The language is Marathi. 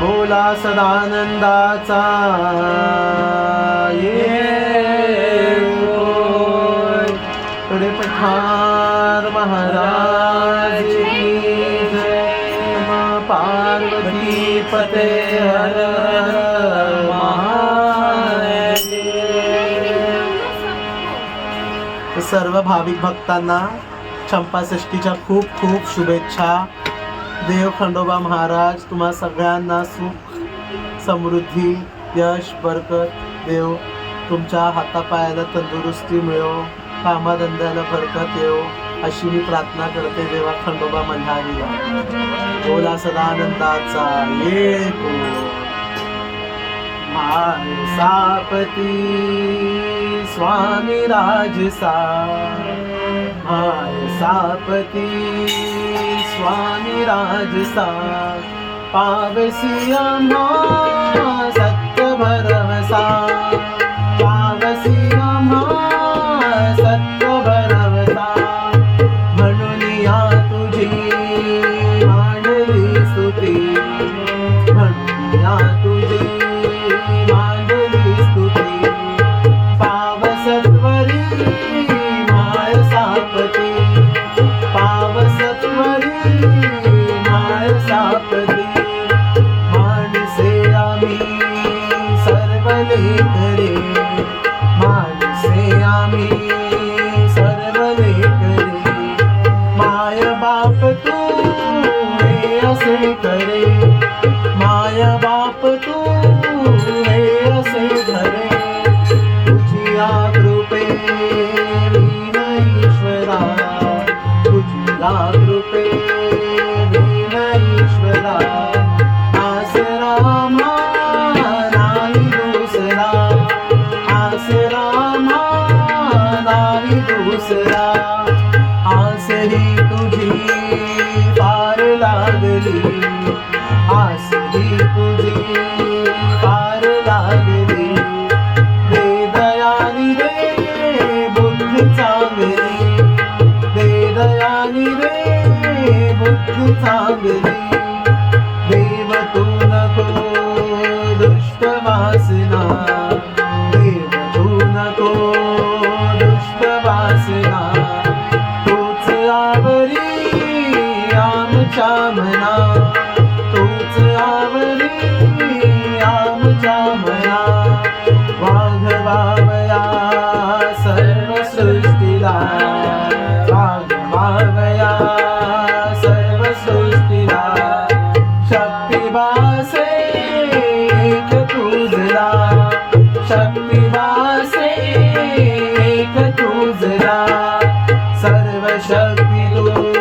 बोला सदानंदाचा कडे पठार महाराज की जय। पार्वती पते हर हर महादेव। सर्व भाविक भक्तांना चंपाषष्ठीच्या खूप खूप शुभेच्छा। देव खंडोबा महाराज तुम्हा सगळ्यांना सुख समृद्धी यश बरकत देव। तुमच्या हातापायाला तंदुरुस्ती मिळो, कामाधंद्याला बरकत येऊ अशी मी प्रार्थना करते देवा खंडोबा मंडारीला। बोला सदानंदाचा माय सापती स्वामी राजसा। माय सापती स्वामी राजसा। पावसी आम्हा सत्य भरवसा। पावसी आम्हा सत्य भरवसा। म्हणून या तुझी मांडली स्तुती। म्हणून या तुझी मांडली स्तुती। पावसत्वरी माय सापती। पावसत्वरी माय सापती। मानसे आम्ही सर्वले करे। मानसे आम्ही सर्वले करे। माय बाप तू हे असे करे। माय बाप तू हे असे धरे। तुझिया कृपे वीण ईश्वरा। तुझिया कृपे वीण ईश्वरा। आसरा नाही दुसरा। आसरा नाही दुसरा। आसरी तुझी पार लागली। आसरी तुझी पार लागली। दे दयानी रे बुद्ध चांगली। दे दयानी रे बुद्ध चांगली। देव तू नको दुष्ट वासना। देव तू नको दुष्ट वासना। तूच आवरी आमच्या मना। तूच आवरी आमच्या मना। वाघवावया सर्व सृष्टीला। वाघवावया सर्व सृष्टीला। शक्तिवासे एक तुझला। शक्तिवासे एक तुझला। सर्व शक्ती तू